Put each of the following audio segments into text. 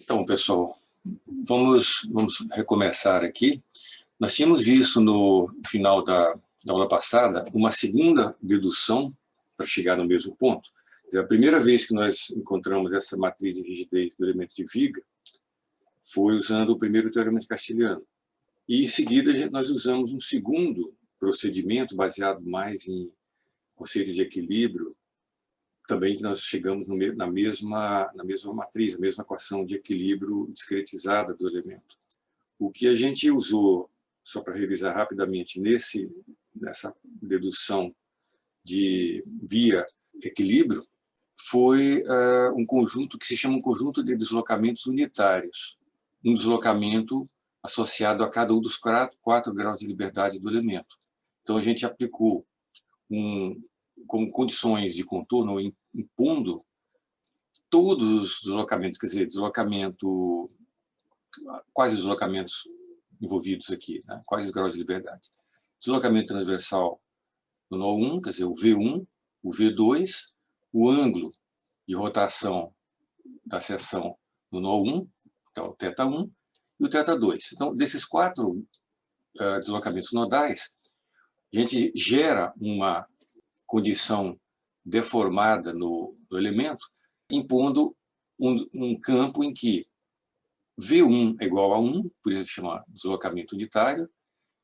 Então, pessoal, vamos recomeçar aqui. Nós tínhamos visto no final da aula passada uma segunda dedução para chegar no mesmo ponto. Quer dizer, a primeira vez que nós encontramos essa matriz de rigidez do elemento de viga foi usando o primeiro teorema de Castiliano. E, em seguida, nós usamos um segundo procedimento baseado mais em conceito de equilíbrio, também que nós chegamos na mesma matriz, a mesma equação de equilíbrio discretizada do elemento. O que a gente usou, só para revisar rapidamente, nessa dedução de via equilíbrio, foi um conjunto que se chama um conjunto de deslocamentos unitários, um deslocamento associado a cada um dos quatro graus de liberdade do elemento. Então, a gente aplicou como condições de contorno, impondo todos os deslocamentos, quer dizer, quais os deslocamentos envolvidos aqui, né? Quais os graus de liberdade? Deslocamento transversal no nó 1, quer dizer, o V1, o V2, o ângulo de rotação da seção no nó 1, então o θ1, e o θ2. Então, desses quatro deslocamentos nodais, a gente gera uma condição deformada no elemento, impondo um campo em que V1 é igual a 1, por isso que chama deslocamento unitário,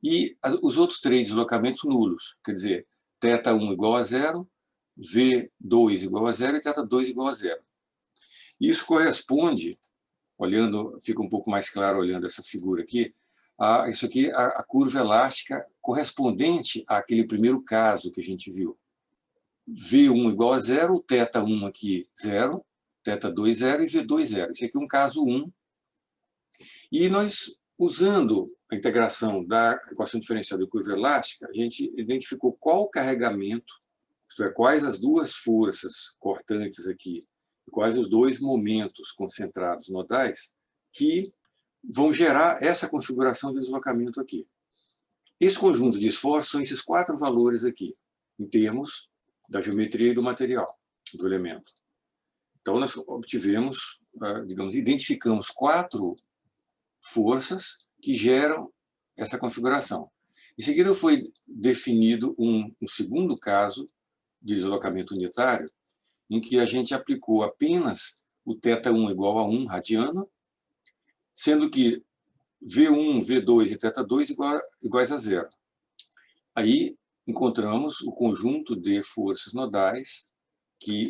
e os outros três deslocamentos nulos, quer dizer, θ1 igual a 0, V2 igual a 0 e θ2 igual a 0. Isso corresponde, fica um pouco mais claro olhando essa figura aqui, isso aqui é a curva elástica correspondente àquele primeiro caso que a gente viu. V1 igual a 0, θ1 aqui 0, θ2 0 e V2 0. Isso aqui é um caso 1. E nós, usando a integração da equação diferencial de curva elástica, a gente identificou qual o carregamento, isto é, quais as duas forças cortantes aqui, e quais os dois momentos concentrados nodais que vão gerar essa configuração de deslocamento aqui. Esse conjunto de esforços são esses quatro valores aqui, em termos da geometria e do material do elemento. Então, nós obtivemos, identificamos quatro forças que geram essa configuração. Em seguida, foi definido um segundo caso de deslocamento unitário, em que a gente aplicou apenas o θ1 igual a 1 radiano, sendo que V1, V2 e θ2 iguais a 0. Aí, encontramos o conjunto de forças nodais que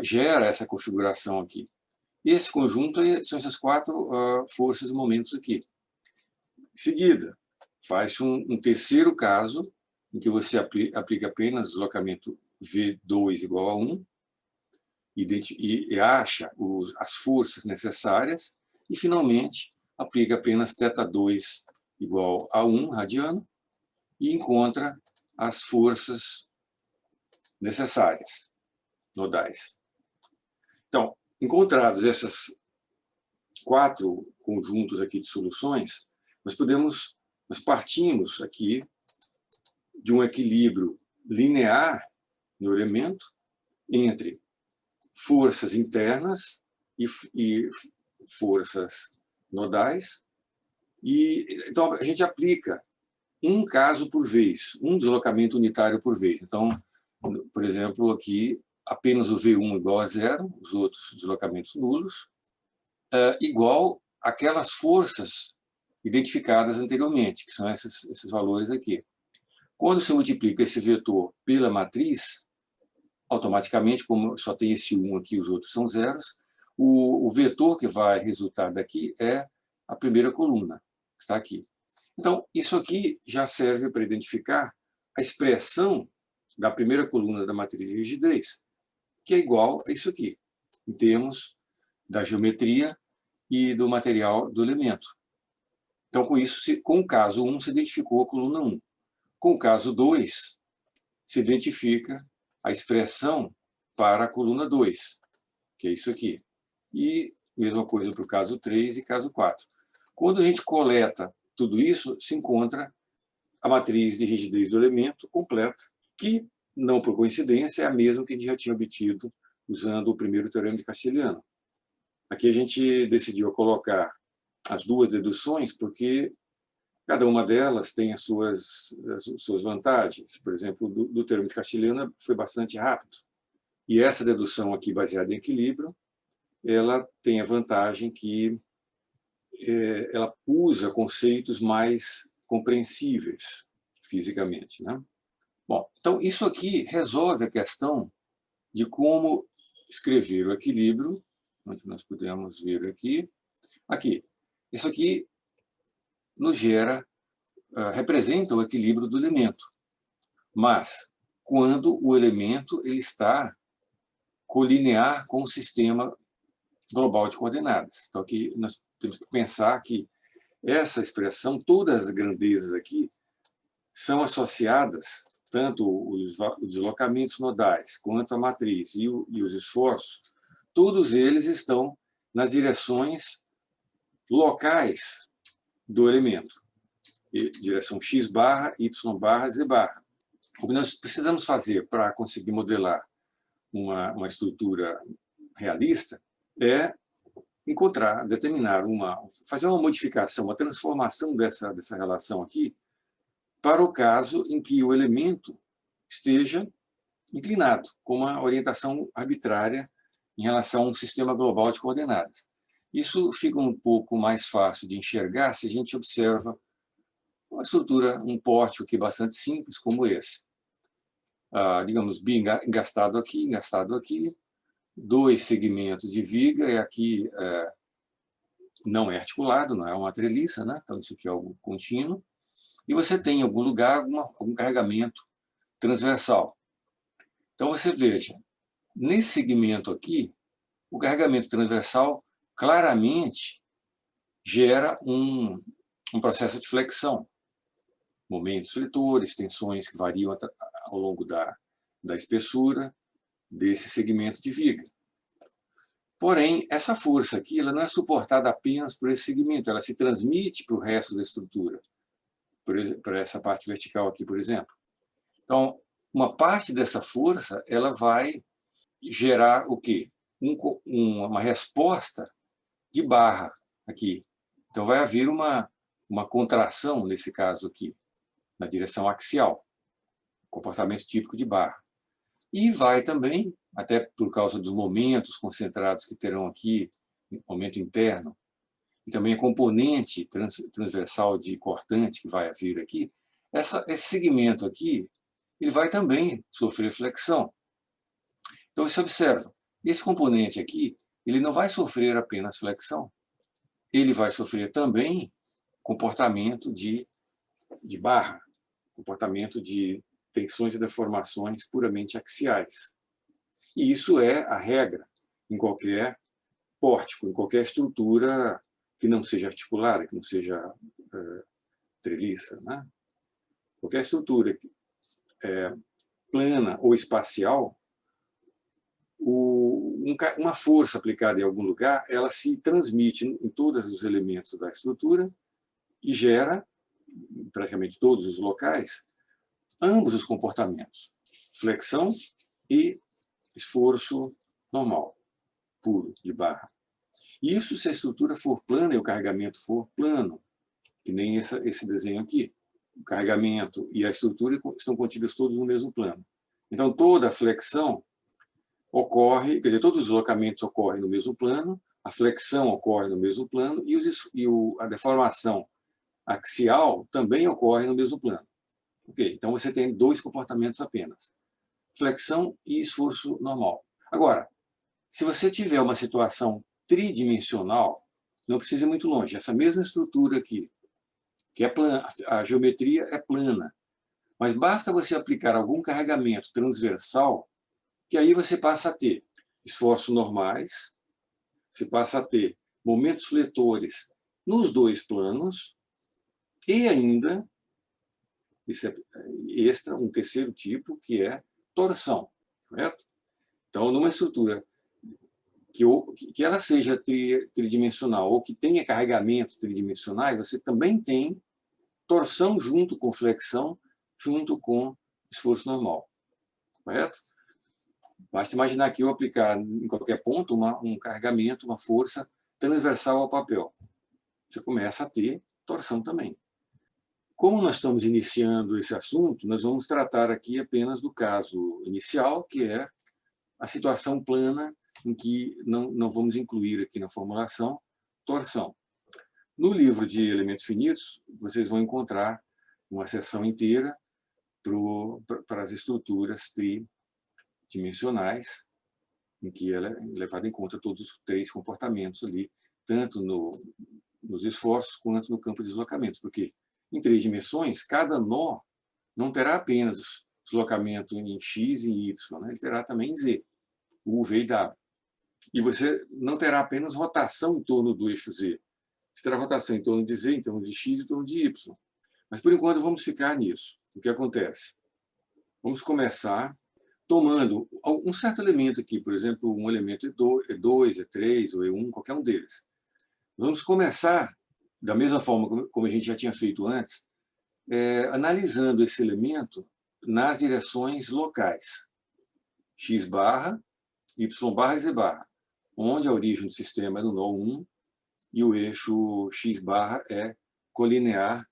gera essa configuração aqui. Esse conjunto são essas quatro forças e momentos aqui. Em seguida, faz um terceiro caso, em que você aplica apenas deslocamento V2 igual a 1, e acha as forças necessárias, e, finalmente, aplica apenas θ2 igual a 1 radiano, e encontra as forças necessárias, nodais. Então, encontrados esses quatro conjuntos aqui de soluções, nós partimos aqui de um equilíbrio linear no elemento entre forças internas e forças nodais, e então a gente aplica um caso por vez, um deslocamento unitário por vez. Então, por exemplo, aqui, apenas o V1 igual a 0, os outros deslocamentos nulos, igual aquelas forças identificadas anteriormente, que são esses valores aqui. Quando se multiplica esse vetor pela matriz, automaticamente, como só tem esse 1 aqui, os outros são zeros, o vetor que vai resultar daqui é a primeira coluna, que está aqui. Então, isso aqui já serve para identificar a expressão da primeira coluna da matriz de rigidez, que é igual a isso aqui, em termos da geometria e do material do elemento. Então, com isso, com o caso 1, se identificou a coluna 1. Com o caso 2, se identifica a expressão para a coluna 2, que é isso aqui. E mesma coisa para o caso 3 e caso 4. Quando a gente coleta tudo isso, se encontra a matriz de rigidez do elemento completa, que, não por coincidência, é a mesma que a gente já tinha obtido usando o primeiro teorema de Castiliano. Aqui a gente decidiu colocar as duas deduções porque cada uma delas tem as suas vantagens. Por exemplo, do termo de Castilhana foi bastante rápido. E essa dedução aqui, baseada em equilíbrio, ela tem a vantagem que ela usa conceitos mais compreensíveis fisicamente, né? Bom, então isso aqui resolve a questão de como escrever o equilíbrio, onde nós podemos ver aqui. Aqui, isso aqui nos gera, representa o equilíbrio do elemento, mas quando o elemento ele está colinear com o sistema global de coordenadas. Então, aqui nós temos que pensar que essa expressão, todas as grandezas aqui, são associadas, tanto os deslocamentos nodais, quanto a matriz e os esforços, todos eles estão nas direções locais do elemento. Direção x barra, y barra, z barra. O que nós precisamos fazer para conseguir modelar uma estrutura realista é encontrar, determinar fazer uma modificação, uma transformação dessa relação aqui para o caso em que o elemento esteja inclinado, com uma orientação arbitrária em relação a um sistema global de coordenadas. Isso fica um pouco mais fácil de enxergar se a gente observa uma estrutura, um pórtico aqui bastante simples, como esse. Digamos, bi engastado aqui, 2 segmentos de viga, e aqui não é articulado, não é uma treliça, né? Então isso aqui é algo contínuo. E você tem em algum lugar algum carregamento transversal. Então você veja, nesse segmento aqui, o carregamento transversal claramente gera um processo de flexão. Momentos fletores, tensões que variam ao longo da espessura desse segmento de viga. Porém, essa força aqui ela não é suportada apenas por esse segmento, ela se transmite para o resto da estrutura, por essa parte vertical aqui, por exemplo. Então, uma parte dessa força ela vai gerar o quê? Uma resposta de barra aqui. Então, vai haver uma contração, nesse caso aqui, na direção axial, comportamento típico de barra. E vai também, até por causa dos momentos concentrados que terão aqui, momento interno, e também a componente transversal de cortante que vai vir aqui, esse segmento aqui, ele vai também sofrer flexão. Então, você observa, esse componente aqui, ele não vai sofrer apenas flexão, ele vai sofrer também comportamento de barra, comportamento de tensões e deformações puramente axiais. E isso é a regra em qualquer pórtico, em qualquer estrutura que não seja articulada, que não seja treliça, né? Qualquer estrutura plana ou espacial, uma força aplicada em algum lugar, ela se transmite em todos os elementos da estrutura e gera, em praticamente todos os locais, ambos os comportamentos, flexão e esforço normal, puro, de barra. Isso se a estrutura for plana e o carregamento for plano, que nem esse desenho aqui. O carregamento e a estrutura estão contidos todos no mesmo plano. Então, toda a flexão ocorre, quer dizer, todos os deslocamentos ocorrem no mesmo plano, a flexão ocorre no mesmo plano e a deformação axial também ocorre no mesmo plano. Ok, então você tem 2 comportamentos apenas, flexão e esforço normal. Agora, se você tiver uma situação tridimensional, não precisa ir muito longe, essa mesma estrutura aqui, que é plana, a geometria é plana, mas basta você aplicar algum carregamento transversal, que aí você passa a ter esforços normais, você passa a ter momentos fletores nos 2 planos, e ainda, isso é extra, um terceiro tipo, que é torção, correto? Então, numa estrutura que ela seja tridimensional ou que tenha carregamentos tridimensionais, você também tem torção junto com flexão, junto com esforço normal, correto? Basta imaginar que eu aplicar em qualquer ponto um carregamento, uma força transversal ao papel. Você começa a ter torção também. Como nós estamos iniciando esse assunto, nós vamos tratar aqui apenas do caso inicial, que é a situação plana, em que não vamos incluir aqui na formulação torção. No livro de elementos finitos, vocês vão encontrar uma seção inteira para as estruturas tridimensionais, em que ela é levada em conta todos os 3 comportamentos ali, tanto nos esforços quanto no campo de deslocamentos, porque em 3 dimensões, cada nó não terá apenas deslocamento em x e y, né? Ele terá também em z, u, v e w. E você não terá apenas rotação em torno do eixo z, você terá rotação em torno de z, em torno de x e em torno de y. Mas, por enquanto, vamos ficar nisso. O que acontece? Vamos começar tomando um certo elemento aqui, por exemplo, um elemento E2, E3 ou E1, qualquer um deles. Vamos começar, da mesma forma como a gente já tinha feito antes, analisando esse elemento nas direções locais, x barra, y barra e z barra, onde a origem do sistema é no nó 1 e o eixo x barra é colinear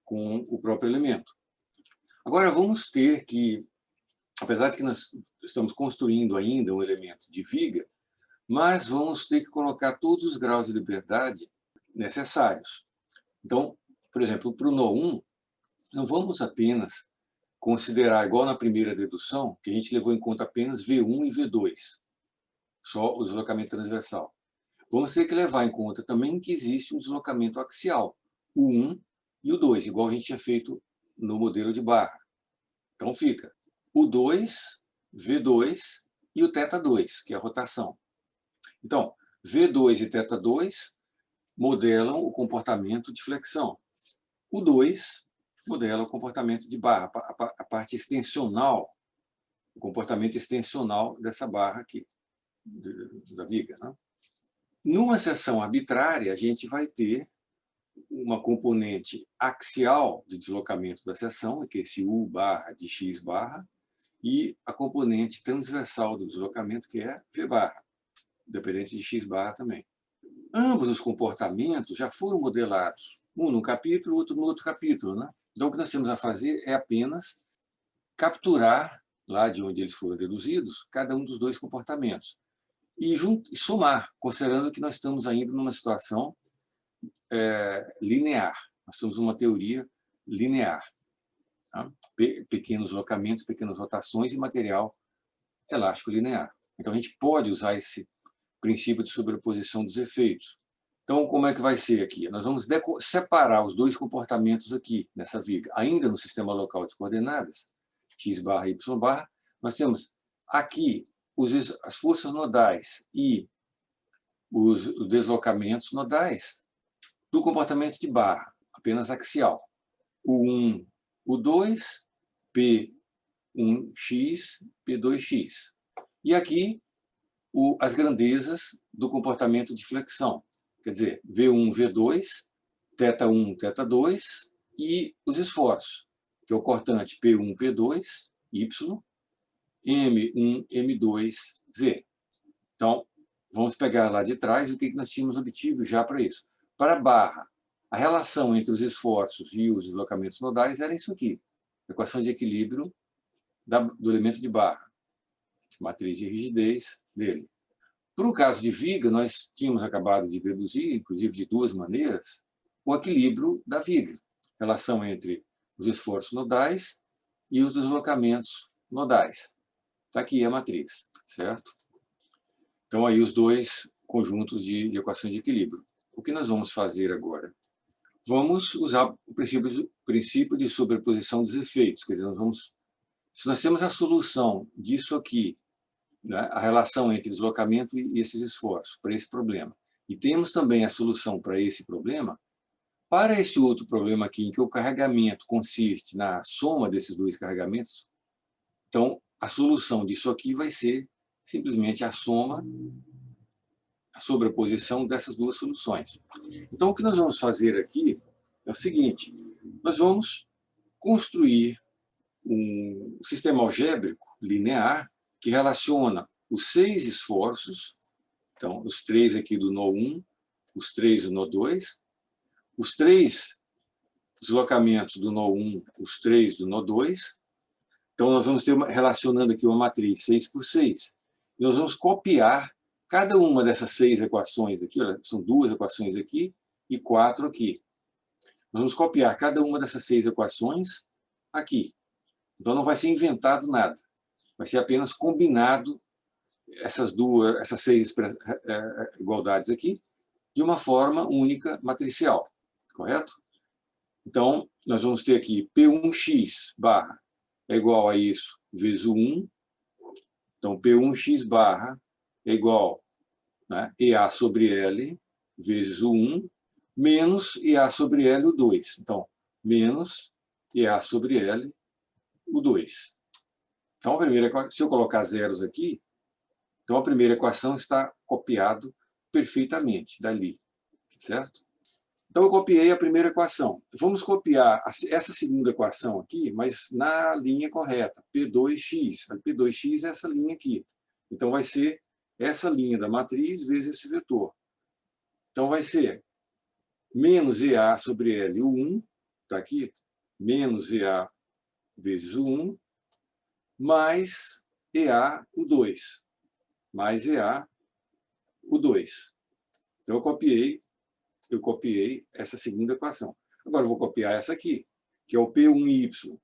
com o próprio elemento. Agora, vamos ter que, apesar de que nós estamos construindo ainda um elemento de viga, mas vamos ter que colocar todos os graus de liberdade necessários. Então, por exemplo, para o nó 1, não vamos apenas considerar, igual na primeira dedução, que a gente levou em conta apenas V1 e V2, só o deslocamento transversal. Vamos ter que levar em conta também que existe um deslocamento axial, o 1 e o 2, igual a gente tinha feito no modelo de barra. Então fica o 2, V2 e o θ2, que é a rotação. Então, V2 e θ2 modelam o comportamento de flexão. O 2 modela o comportamento de barra, a parte extensional, o comportamento extensional dessa barra aqui, da viga, né? Numa seção arbitrária, a gente vai ter uma componente axial de deslocamento da seção, que é esse U barra de X barra, e a componente transversal do deslocamento, que é V barra, dependente de X barra também. Ambos os comportamentos já foram modelados, um num capítulo, outro no outro capítulo, né? Então, o que nós temos a fazer é apenas capturar, lá de onde eles foram deduzidos, cada um dos 2 comportamentos. E somar, considerando que nós estamos ainda numa situação linear. Nós temos uma teoria linear. Tá? Pequenos deslocamentos, pequenas rotações e material elástico linear. Então, a gente pode usar esse princípio de sobreposição dos efeitos. Então, como é que vai ser aqui? Nós vamos separar os 2 comportamentos aqui, nessa viga. Ainda no sistema local de coordenadas, x barra e y barra, nós temos aqui as forças nodais e os deslocamentos nodais do comportamento de barra, apenas axial. O 1, o 2, P1x, P2x. E aqui as grandezas do comportamento de flexão. Quer dizer, V1, V2, θ1, θ2 e os esforços, que é o cortante P1, P2, Y, M1, M2, Z. Então, vamos pegar lá de trás o que nós tínhamos obtido já para isso. Para a barra, a relação entre os esforços e os deslocamentos nodais era isso aqui, a equação de equilíbrio do elemento de barra, matriz de rigidez dele. Para o caso de viga, nós tínhamos acabado de deduzir, inclusive de 2 maneiras, o equilíbrio da viga, relação entre os esforços nodais e os deslocamentos nodais. Está aqui a matriz, certo? Então, aí os 2 conjuntos de equação de equilíbrio. O que nós vamos fazer agora? Vamos usar o princípio de sobreposição dos efeitos. Quer dizer, se nós temos a solução disso aqui, né, a relação entre deslocamento e esses esforços, para esse problema, e temos também a solução para esse problema, para esse outro problema aqui, em que o carregamento consiste na soma desses 2 carregamentos, então, a solução disso aqui vai ser simplesmente a soma, a sobreposição dessas 2 soluções. Então, o que nós vamos fazer aqui é o seguinte: nós vamos construir um sistema algébrico linear que relaciona os 6 esforços, então, os 3 aqui do nó 1, os 3 do nó 2, os 3 deslocamentos do nó 1, os 3 do nó 2. Então, nós vamos ter, relacionando aqui uma matriz 6 por 6. E nós vamos copiar cada uma dessas 6 equações aqui, olha, são 2 equações aqui e 4 aqui. Nós vamos copiar cada uma dessas 6 equações aqui. Então, não vai ser inventado nada. Vai ser apenas combinado essas 6 igualdades aqui de uma forma única matricial, correto? Então, nós vamos ter aqui P1x barra é igual a isso vezes o 1. Então, P1x barra é igual, né, EA sobre L vezes o 1 menos EA sobre L o 2. Então, menos EA sobre L o 2. Então, a primeira, se eu colocar zeros aqui, então a primeira equação está copiado perfeitamente dali, certo? Então, eu copiei a primeira equação. Vamos copiar essa segunda equação aqui, mas na linha correta, P2x. A P2x é essa linha aqui. Então, vai ser essa linha da matriz vezes esse vetor. Então, vai ser menos EA sobre L, o 1, está aqui, menos EA vezes o 1, mais EA, o 2. Mais EA, o 2. Então, eu copiei essa segunda equação. Agora, eu vou copiar essa aqui, que é o P1y. O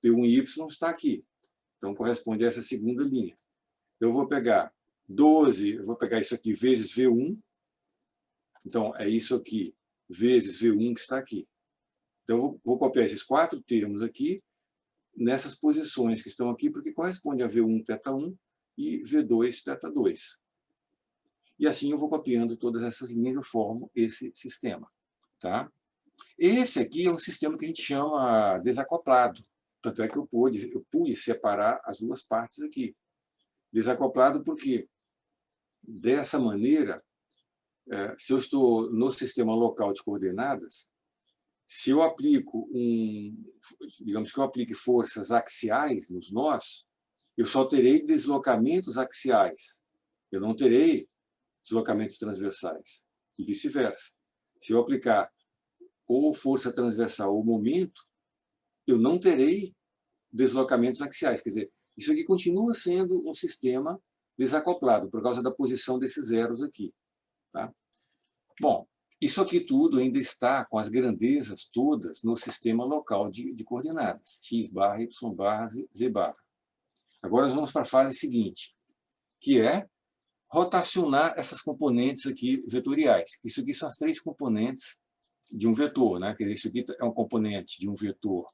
P1y está aqui. Então, corresponde a essa segunda linha. Eu vou pegar 12, eu vou pegar isso aqui vezes V1. Então, é isso aqui vezes V1 que está aqui. Então, eu vou copiar esses 4 termos aqui, nessas posições que estão aqui, porque corresponde a V1 θ1 e V2 θ2. E assim eu vou copiando todas essas linhas e eu formo esse sistema. Tá? Esse aqui é um sistema que a gente chama desacoplado. Tanto é que eu pude separar as duas partes aqui. Desacoplado porque, dessa maneira, se eu estou no sistema local de coordenadas, se eu aplico digamos que eu aplique forças axiais nos nós, eu só terei deslocamentos axiais. Eu não terei deslocamentos transversais, e vice-versa. Se eu aplicar ou força transversal ou momento, eu não terei deslocamentos axiais. Quer dizer, isso aqui continua sendo um sistema desacoplado, por causa da posição desses zeros aqui. Tá? Bom, isso aqui tudo ainda está com as grandezas todas no sistema local de coordenadas, x barra, y barra, z barra. Agora nós vamos para a fase seguinte, que é rotacionar essas componentes aqui vetoriais. Isso aqui são as 3 componentes de um vetor, né? Quer dizer, isso aqui é um componente de um vetor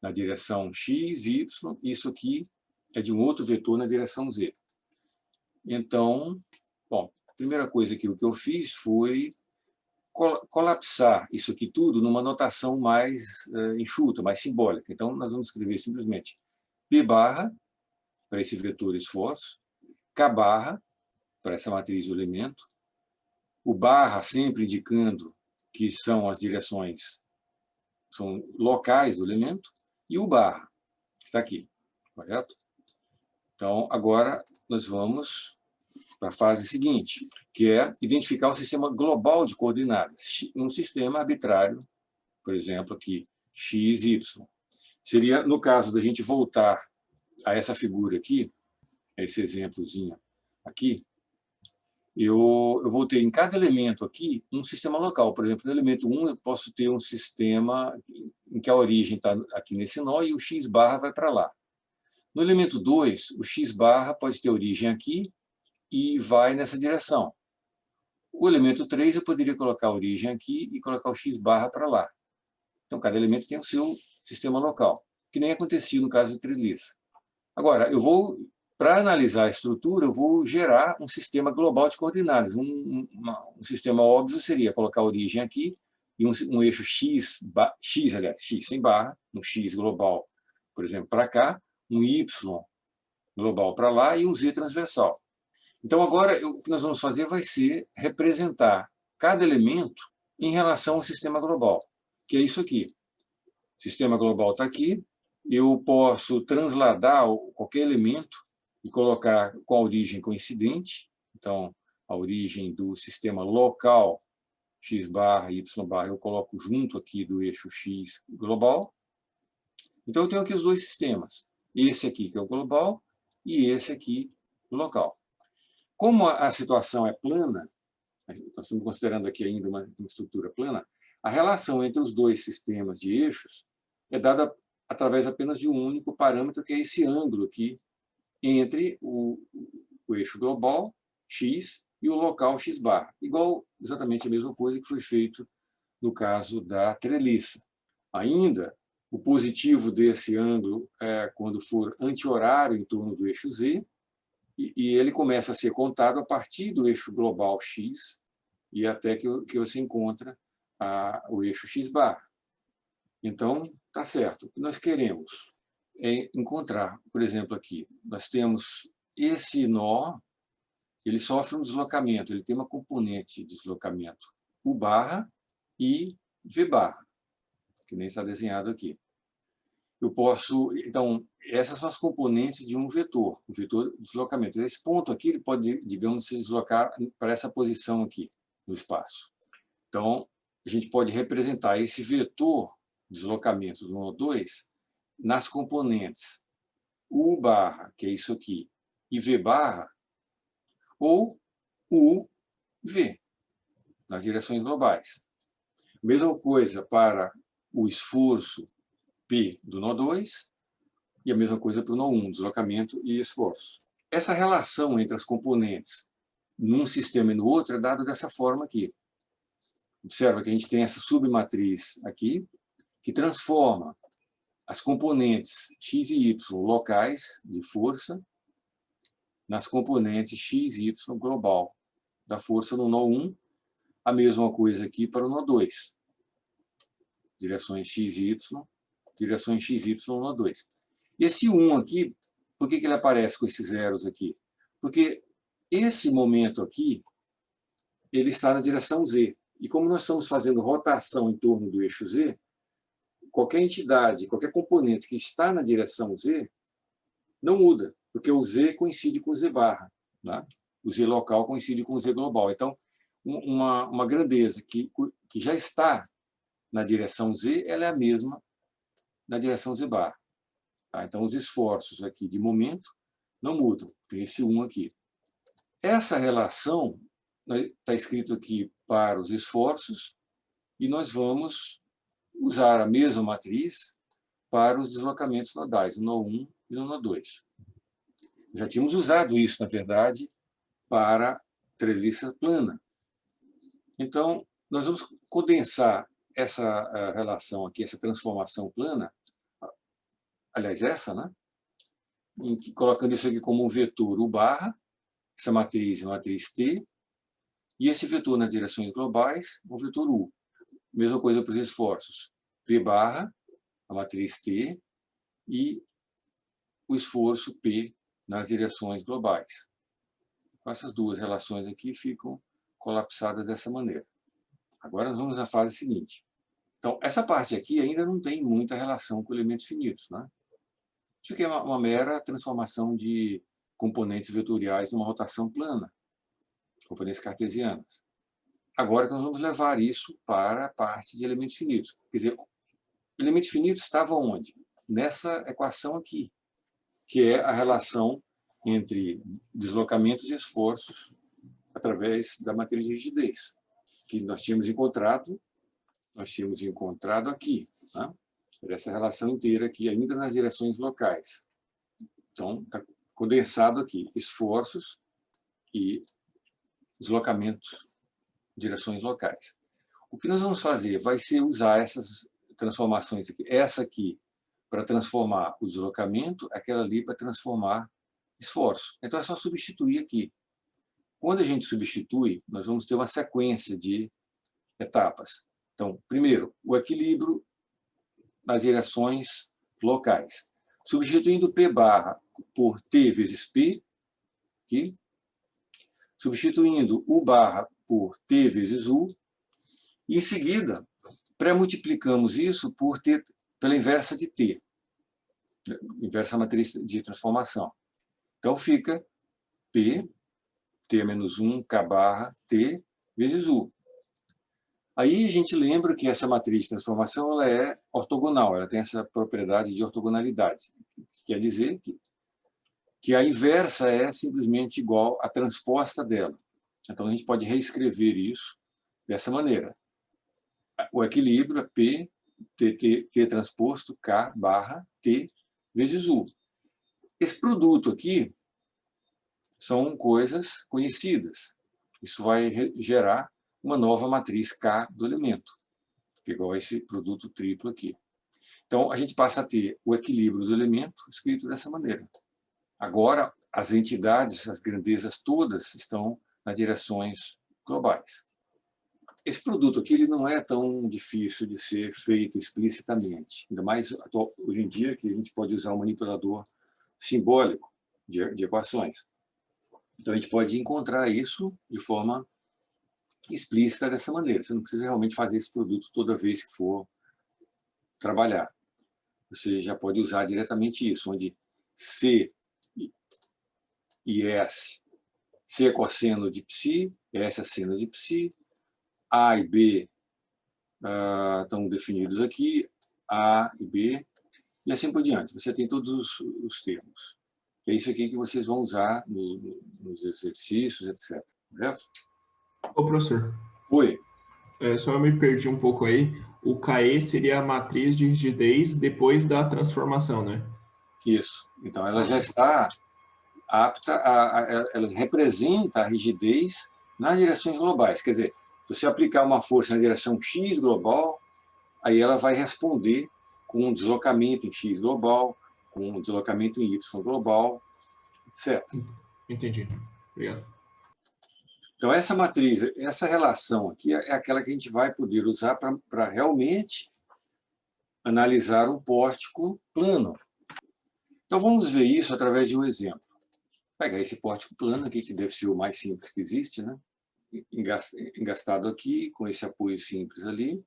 na direção x, y, e isso aqui é de um outro vetor na direção z. Então, bom, a primeira coisa que eu fiz foi colapsar isso aqui tudo numa notação mais enxuta, mais simbólica. Então, nós vamos escrever simplesmente P barra, para esse vetor esforço, K barra, para essa matriz do elemento, o barra sempre indicando que são as direções, são locais do elemento, e o barra, que está aqui, correto? Então, agora nós vamos para a fase seguinte, que é identificar o sistema global de coordenadas, um sistema arbitrário, por exemplo, aqui, x, y. Seria, no caso da gente voltar a essa figura aqui, esse exemplozinho aqui, eu vou ter em cada elemento aqui um sistema local. Por exemplo, no elemento 1 eu posso ter um sistema em que a origem está aqui nesse nó e o x barra vai para lá. No elemento 2, o x barra pode ter origem aqui e vai nessa direção. O elemento 3 eu poderia colocar a origem aqui e colocar o x barra para lá. Então, cada elemento tem o seu sistema local, que nem acontecia no caso do treliça. Agora, para analisar a estrutura, eu vou gerar um sistema global de coordenadas. Um sistema óbvio seria colocar a origem aqui e um eixo x sem barra, um x global, por exemplo, para cá, um y global para lá e um z transversal. Então, agora, o que nós vamos fazer vai ser representar cada elemento em relação ao sistema global, que é isso aqui. O sistema global está aqui, eu posso transladar qualquer elemento e colocar com a origem coincidente. Então, a origem do sistema local x barra, y barra, eu coloco junto aqui do eixo x global. Então, eu tenho aqui os dois sistemas. Esse aqui, que é o global, e esse aqui, o local. Como a situação é plana, nós estamos considerando aqui ainda uma estrutura plana, a relação entre os dois sistemas de eixos é dada através apenas de um único parâmetro, que é esse ângulo aqui entre o eixo global, x, e o local, x barra. Igual exatamente a mesma coisa que foi feito no caso da treliça. Ainda, o positivo desse ângulo é quando for anti-horário em torno do eixo z, e ele começa a ser contado a partir do eixo global x, e até que você encontra o eixo x barra. Então, está certo. O que nós queremos é encontrar, por exemplo, aqui, nós temos esse nó, ele sofre um deslocamento, ele tem uma componente de deslocamento U barra e V barra, que nem está desenhado aqui. Eu posso, então, essas são as componentes de um vetor, o vetor de deslocamento. Esse ponto aqui, ele pode, digamos, se deslocar para essa posição aqui no espaço. Então, a gente pode representar esse vetor de deslocamento do nó 2 nas componentes U barra, que é isso aqui, e V barra, ou U, V, nas direções globais. Mesma coisa para o esforço P do nó 2 e a mesma coisa para o nó 1, deslocamento e esforço. Essa relação entre as componentes num sistema e no outro é dada dessa forma aqui. Observa que a gente tem essa submatriz aqui, que transforma as componentes x e y locais de força nas componentes x e y global da força no nó 1, a mesma coisa aqui para o nó 2. Direções x e y, direções x e y no nó 2. Esse 1 aqui, por que ele aparece com esses zeros aqui? Porque esse momento aqui, ele está na direção z. E como nós estamos fazendo rotação em torno do eixo z, qualquer entidade, qualquer componente que está na direção z, não muda, porque o z coincide com o z barra. Né? O z local coincide com o z global. Então, uma grandeza que já está na direção z, ela é a mesma na direção z barra. Tá? Então, os esforços aqui de momento não mudam. Tem esse 1 aqui. Essa relação está escrito aqui para os esforços, e nós vamos usar a mesma matriz para os deslocamentos nodais, no nó 1 e no nó 2. Já tínhamos usado isso, na verdade, para treliça plana. Então, nós vamos condensar essa relação aqui, essa transformação plana, aliás, essa, né? Colocando isso aqui como um vetor U barra, essa matriz é uma matriz T, e esse vetor nas direções globais, um vetor U. Mesma coisa para os esforços. V barra, a matriz T, e o esforço P nas direções globais. Essas duas relações aqui ficam colapsadas dessa maneira. Agora nós vamos à fase seguinte. Então, essa parte aqui ainda não tem muita relação com elementos finitos. Né? Isso aqui é uma mera transformação de componentes vetoriais numa rotação plana, componentes cartesianas. Agora que nós vamos levar isso para a parte de elementos finitos. Quer dizer, elementos finitos estavam onde? Nessa equação aqui, que é a relação entre deslocamentos e esforços através da matriz de rigidez, que nós tínhamos encontrado aqui. Tá? Essa relação inteira aqui, ainda nas direções locais. Então, está condensado aqui, esforços e deslocamentos, direções locais. O que nós vamos fazer vai ser usar essas transformações aqui. Essa aqui para transformar o deslocamento, aquela ali para transformar esforço. Então é só substituir aqui. Quando a gente substitui, nós vamos ter uma sequência de etapas. Então, primeiro, o equilíbrio nas direções locais. Substituindo P barra por T vezes P, aqui. Substituindo U barra por T vezes U, e em seguida, pré-multiplicamos isso por T, pela inversa de T, inversa matriz de transformação. Então fica P, T menos 1, K barra T, vezes U. Aí a gente lembra que essa matriz de transformação ela é ortogonal, ela tem essa propriedade de ortogonalidade. Quer dizer que a inversa é simplesmente igual à transposta dela. Então a gente pode reescrever isso dessa maneira. O equilíbrio é P, T transposto, K barra T vezes U. Esse produto aqui são coisas conhecidas. Isso vai gerar uma nova matriz K do elemento, igual a esse produto triplo aqui. Então, a gente passa a ter o equilíbrio do elemento escrito dessa maneira. Agora, as entidades, as grandezas todas estão nas direções globais. Esse produto aqui ele não é tão difícil de ser feito explicitamente, ainda mais hoje em dia que a gente pode usar um manipulador simbólico de equações. Então, a gente pode encontrar isso de forma explícita dessa maneira. Você não precisa realmente fazer esse produto toda vez que for trabalhar. Você já pode usar diretamente isso, onde C e S, C é cosseno de psi, S é seno de psi, A e B estão definidos aqui, A e B, e assim por diante. Você tem todos os termos. É isso aqui que vocês vão usar nos exercícios, etc. Correto? Ô, professor, Oi. só eu me perdi um pouco aí. O KE seria a matriz de rigidez depois da transformação, né? Isso. Então, ela já Ok. está apta, ela representa a rigidez nas direções globais. Quer dizer, se você aplicar uma força na direção x global, aí ela vai responder com um deslocamento em x global, com um deslocamento em y global, etc. Entendi. Obrigado. Então, essa matriz, essa relação aqui é aquela que a gente vai poder usar para realmente analisar um pórtico plano. Então, vamos ver isso através de um exemplo. Vou pegar esse pórtico plano aqui, que deve ser o mais simples que existe, né? Engastado aqui, com esse apoio simples ali,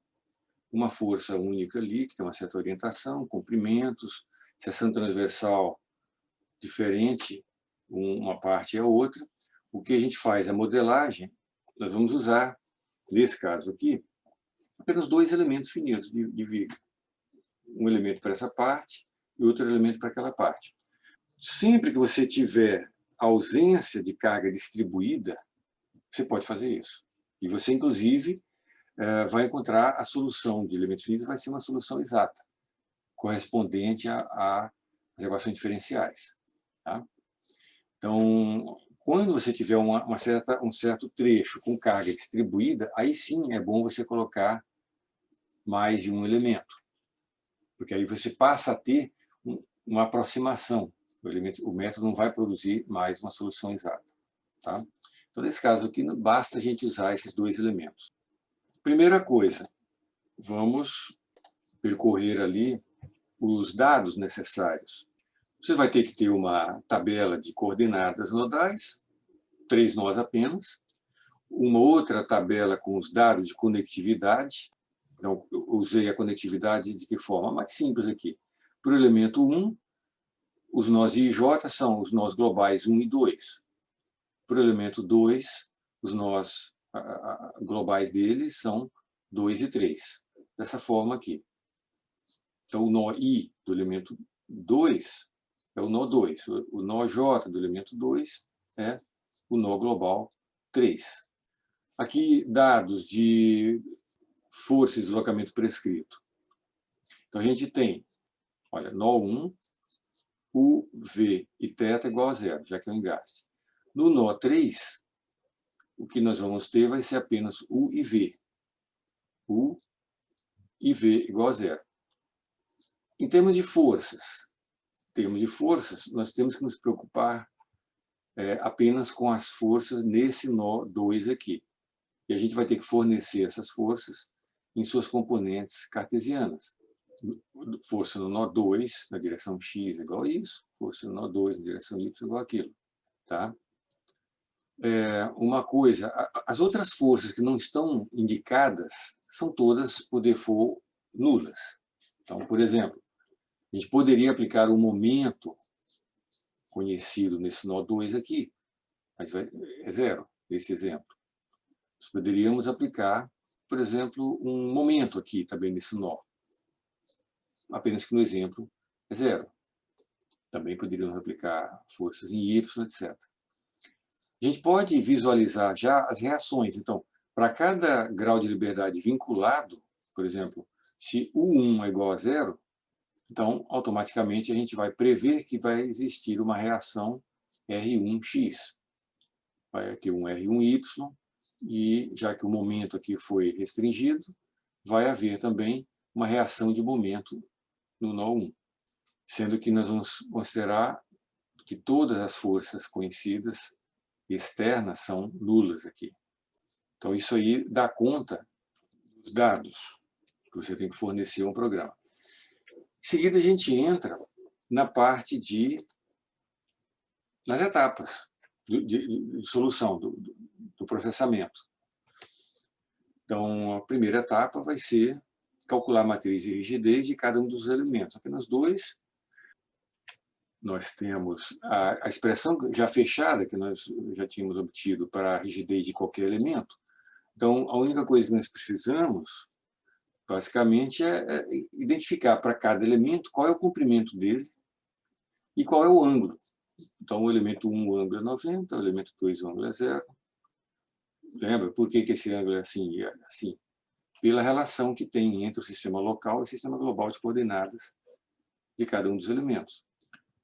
uma força única ali, que tem uma certa orientação, comprimentos, seção transversal diferente, uma parte e a outra. O que a gente faz? A modelagem, nós vamos usar, nesse caso aqui, apenas dois elementos finitos de viga. Um elemento para essa parte e outro elemento para aquela parte. Sempre que você tiver ausência de carga distribuída, você pode fazer isso. E você, inclusive, vai encontrar a solução de elementos finitos, vai ser uma solução exata, correspondente às equações diferenciais. Tá? Então, quando você tiver um certo trecho com carga distribuída, aí sim é bom você colocar mais de um elemento, porque aí você passa a ter uma aproximação. O método não vai produzir mais uma solução exata. Tá? Então, nesse caso aqui, basta a gente usar esses dois elementos. Primeira coisa, vamos percorrer ali os dados necessários. Você vai ter que ter uma tabela de coordenadas nodais, 3 nós apenas, uma outra tabela com os dados de conectividade. Então, eu usei a conectividade de que forma? Mais simples aqui. Para o elemento 1, os nós I e J são os nós globais 1 e 2. Para o elemento 2, os nós globais dele são 2 e 3. Dessa forma aqui. Então, o nó I do elemento 2 é o nó 2. O nó J do elemento 2 é o nó global 3. Aqui, dados de força e deslocamento prescrito. Então, a gente tem, olha, nó 1, U, V e θ igual a zero, já que é um engaste. No nó 3, o que nós vamos ter vai ser apenas U e V. U e V igual a zero. Em termos de forças, nós temos que nos preocupar apenas com as forças nesse nó 2 aqui. E a gente vai ter que fornecer essas forças em suas componentes cartesianas. Força no nó 2 na direção x igual a isso, força no nó 2 na direção y igual a aquilo. Tá? Uma coisa, as outras forças que não estão indicadas são todas, por default, nulas. Então, por exemplo, a gente poderia aplicar o momento conhecido nesse nó 2 aqui, mas é zero, nesse exemplo. Nós poderíamos aplicar, por exemplo, um momento aqui também nesse nó. Apenas que no exemplo é zero. Também poderíamos aplicar forças em Y, etc. A gente pode visualizar já as reações. Então, para cada grau de liberdade vinculado, por exemplo, se U1 é igual a zero, então, automaticamente, a gente vai prever que vai existir uma reação R1x. Vai ter um R1y, e já que o momento aqui foi restringido, vai haver também uma reação de momento no nó 1. Sendo que nós vamos considerar que todas as forças conhecidas externas são nulas aqui. Então, isso aí dá conta dos dados que você tem que fornecer a um programa. Em seguida, a gente entra na parte nas etapas de solução, do processamento. Então, a primeira etapa vai ser calcular a matriz de rigidez de cada um dos elementos. Apenas dois. Nós temos a expressão já fechada, que nós já tínhamos obtido para a rigidez de qualquer elemento. Então, a única coisa que nós precisamos, basicamente, é identificar para cada elemento qual é o comprimento dele e qual é o ângulo. Então, o elemento 1, o ângulo é 90, o elemento 2, o ângulo é 0. Lembra por que esse ângulo é assim e é assim? Pela relação que tem entre o sistema local e o sistema global de coordenadas de cada um dos elementos.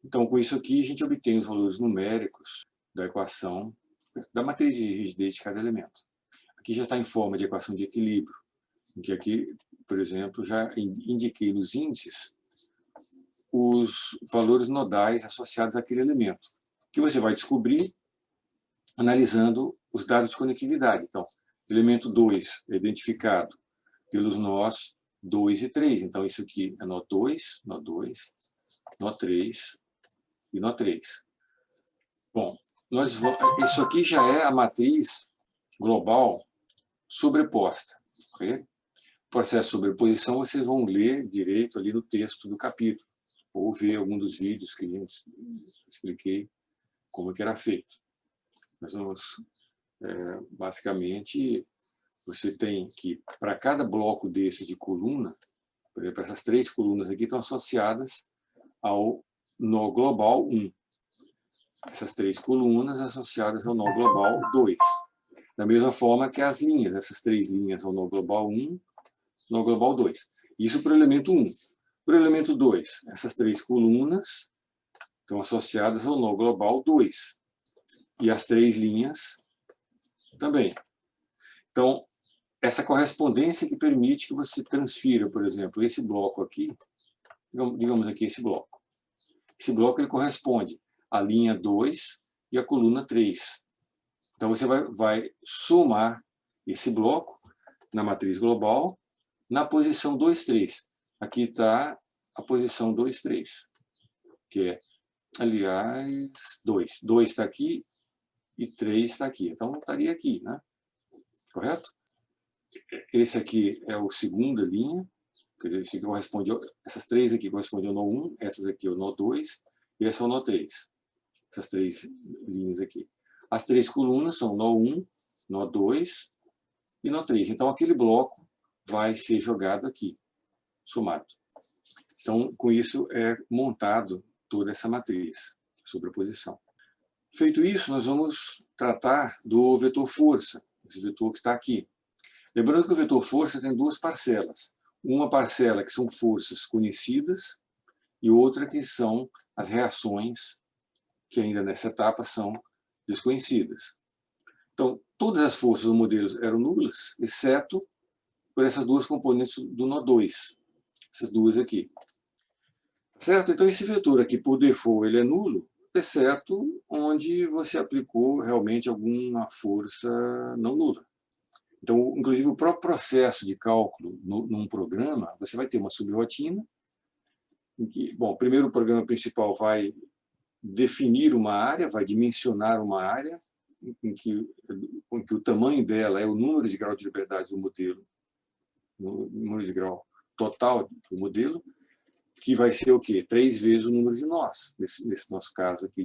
Então, com isso aqui, a gente obtém os valores numéricos da equação da matriz de rigidez de cada elemento. Aqui já está em forma de equação de equilíbrio, em que aqui, por exemplo, já indiquei nos índices os valores nodais associados àquele elemento, que você vai descobrir analisando os dados de conectividade. Então, elemento 2 é identificado pelos nós 2 e 3. Então, isso aqui é nó 2, nó 2, nó 3 e nó 3. Bom, isso aqui já é a matriz global sobreposta. Okay? O processo de sobreposição vocês vão ler direito ali no texto do capítulo, ou ver algum dos vídeos que eu expliquei como que era feito. Nós vamos, basicamente, você tem que, para cada bloco desse de coluna, por exemplo, essas 3 colunas aqui estão associadas ao nó global 1. Essas 3 colunas associadas ao nó global 2. Da mesma forma que as linhas, essas 3 linhas ao nó global 1, nó global 2. Isso para o elemento 1. Para o elemento 2, essas 3 colunas estão associadas ao nó global 2. E as 3 linhas também. Então, essa correspondência que permite que você transfira, por exemplo, esse bloco aqui, digamos aqui esse bloco. Esse bloco ele corresponde à linha 2 e à coluna 3. Então, você vai somar esse bloco na matriz global na posição 2, 3. Aqui está a posição 2, 3, que é, aliás, 2. 2 está aqui e 3 está aqui. Então, estaria aqui, né? Correto? Esse aqui é a segunda linha, quer dizer, esse aqui corresponde, essas 3 aqui correspondem ao nó 1, essas aqui ao nó 2, e essa é o nó 3. Essas 3 linhas aqui. As 3 colunas são nó 1, nó 2 e nó 3. Então, aquele bloco vai ser jogado aqui, somado. Então, com isso é montado toda essa matriz, sobreposição. Feito isso, nós vamos tratar do vetor força, esse vetor que está aqui. Lembrando que o vetor força tem 2 parcelas. Uma parcela que são forças conhecidas e outra que são as reações que ainda nessa etapa são desconhecidas. Então, todas as forças do modelo eram nulas, exceto por essas 2 componentes do nó 2. Essas 2 aqui. Certo? Então, esse vetor aqui, por default, ele é nulo, exceto onde você aplicou realmente alguma força não nula. Então, inclusive, o próprio processo de cálculo num programa, você vai ter uma subrotina, em que, bom, primeiro o programa principal vai definir uma área, vai dimensionar uma área, em que o tamanho dela é o número de grau de liberdade do modelo, o número de grau total do modelo, que vai ser o quê? 3 vezes o número de nós, nesse nosso caso aqui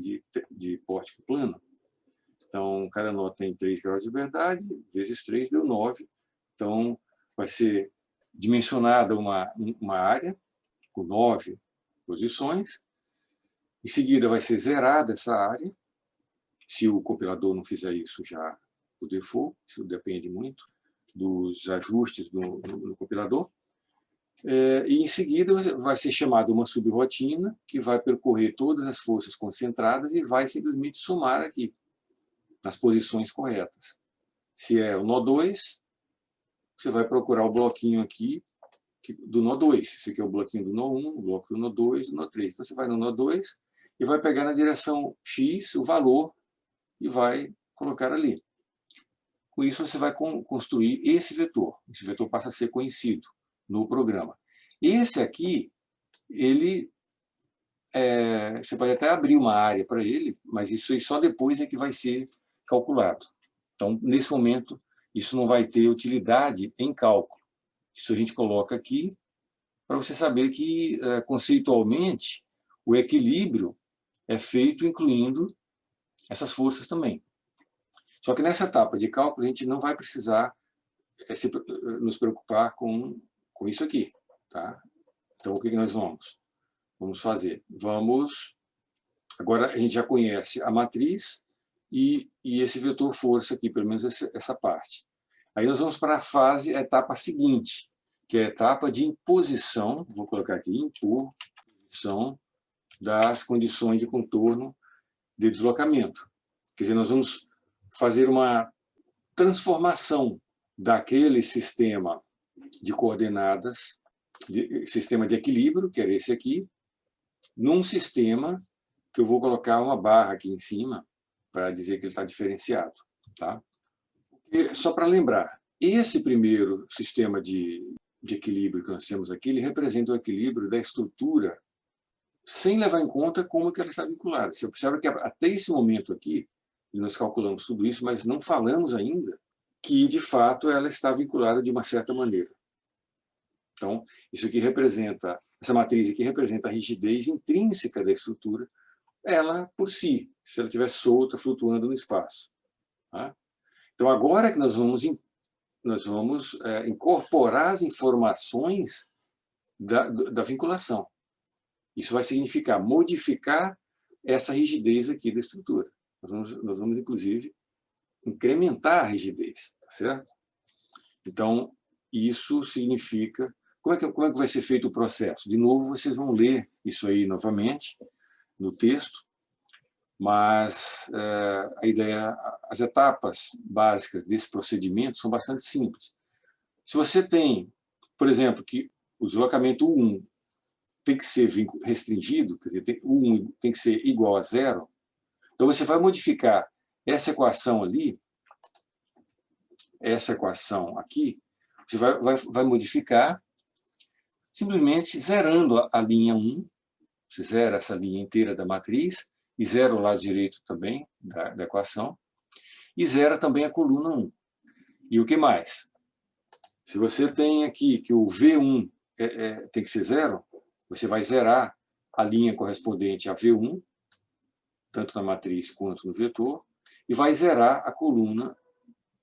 de pórtico plano. Então, cada nó tem 3 graus de liberdade, vezes 3 deu 9. Então, vai ser dimensionada uma área com 9 posições. Em seguida, vai ser zerada essa área. Se o compilador não fizer isso já por default, isso depende muito dos ajustes do compilador. E em seguida vai ser chamada uma subrotina que vai percorrer todas as forças concentradas e vai simplesmente somar aqui nas posições corretas. Se é o nó 2, você vai procurar o bloquinho aqui do nó 2. Esse aqui é o bloquinho do nó 1, o bloco do nó 2, do nó 3. Então você vai no nó 2 e vai pegar na direção X o valor e vai colocar ali. Com isso você vai construir esse vetor. Esse vetor passa a ser conhecido no programa. Esse aqui, você pode até abrir uma área para ele, mas isso aí só depois é que vai ser calculado. Então, nesse momento, isso não vai ter utilidade em cálculo. Isso a gente coloca aqui para você saber que, conceitualmente, o equilíbrio é feito incluindo essas forças também. Só que nessa etapa de cálculo, a gente não vai precisar nos preocupar com isso aqui. Tá? Então, o que nós vamos fazer? Agora, a gente já conhece a matriz e esse vetor força aqui, pelo menos essa parte. Aí nós vamos para a etapa seguinte, que é a etapa de imposição, vou colocar aqui, imposição das condições de contorno de deslocamento. Quer dizer, nós vamos fazer uma transformação daquele sistema de coordenadas, sistema de equilíbrio, que era esse aqui, num sistema que eu vou colocar uma barra aqui em cima para dizer que ele está diferenciado. Tá? E, só para lembrar, esse primeiro sistema de equilíbrio que nós temos aqui, ele representa o equilíbrio da estrutura sem levar em conta como que ela está vinculada. Você observa que até esse momento aqui, nós calculamos tudo isso, mas não falamos ainda que, de fato, ela está vinculada de uma certa maneira. Então, isso aqui representa, essa matriz aqui representa a rigidez intrínseca da estrutura, ela por si, se ela estiver solta, flutuando no espaço. Tá? Então, agora que nós vamos incorporar as informações da vinculação. Isso vai significar modificar essa rigidez aqui da estrutura. Nós vamos inclusive, incrementar a rigidez, tá certo? Então, isso significa... Como é que vai ser feito o processo? De novo, vocês vão ler isso aí novamente no texto, mas a ideia, as etapas básicas desse procedimento são bastante simples. Se você tem, por exemplo, que o deslocamento 1 tem que ser restringido, quer dizer, o 1 tem que ser igual a 0, então você vai modificar essa equação ali, essa equação aqui, você vai modificar simplesmente zerando a linha 1, você zera essa linha inteira da matriz, e zera o lado direito também da equação, e zera também a coluna 1. E o que mais? Se você tem aqui que o V1 tem que ser 0, você vai zerar a linha correspondente a V1, tanto na matriz quanto no vetor, e vai zerar a coluna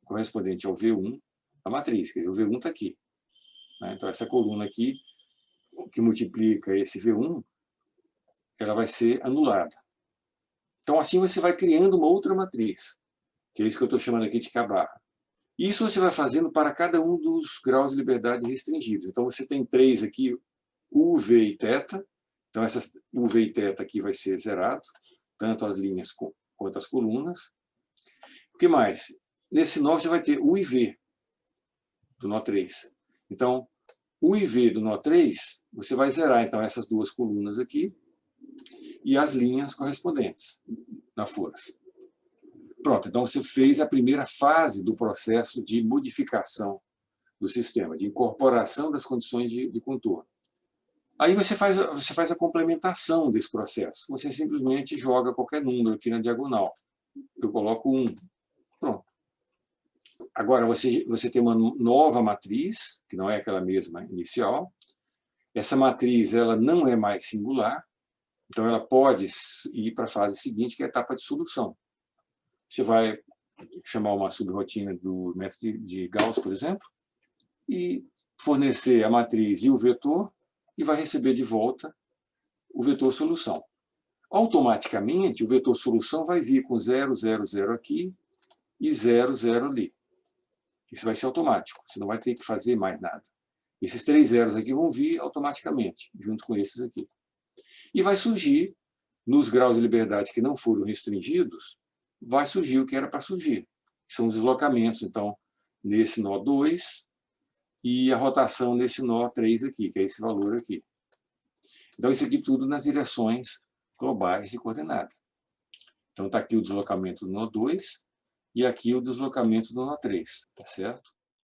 correspondente ao V1 da matriz, quer dizer, o V1 está aqui. Então, essa coluna aqui, que multiplica esse V1, ela vai ser anulada. Então, assim você vai criando uma outra matriz, que é isso que eu estou chamando aqui de K-barra. Isso você vai fazendo para cada um dos graus de liberdade restringidos. Então, você tem 3 aqui, U, V e θ. Então, essas U, V e θ aqui vai ser zerado, tanto as linhas quanto as colunas. O que mais? Nesse nó você vai ter U e V do nó 3. Então, U e V do nó 3, você vai zerar então essas duas colunas aqui e as linhas correspondentes na força. Pronto, então você fez a primeira fase do processo de modificação do sistema, de incorporação das condições de contorno. Aí você faz a complementação desse processo. Você simplesmente joga qualquer número aqui na diagonal. Eu coloco 1. Pronto. Agora você tem uma nova matriz, que não é aquela mesma inicial, Essa matriz ela não é mais singular, então ela pode ir para a fase seguinte, que é a etapa de solução. Você vai chamar uma subrotina do método de Gauss, por exemplo, e fornecer a matriz e o vetor, e vai receber de volta o vetor solução. Automaticamente, o vetor solução vai vir com 0, 0, 0 aqui e 0, 0 ali. Isso vai ser automático, você não vai ter que fazer mais nada. Esses 3 zeros aqui vão vir automaticamente, junto com esses aqui. E vai surgir, nos graus de liberdade que não foram restringidos, vai surgir o que era para surgir. São os deslocamentos, então, nesse nó 2 e a rotação nesse nó 3 aqui, que é esse valor aqui. Então, isso aqui tudo nas direções globais de coordenada. Então, está aqui o deslocamento do nó 2 e aqui o deslocamento do nó 3, tá certo?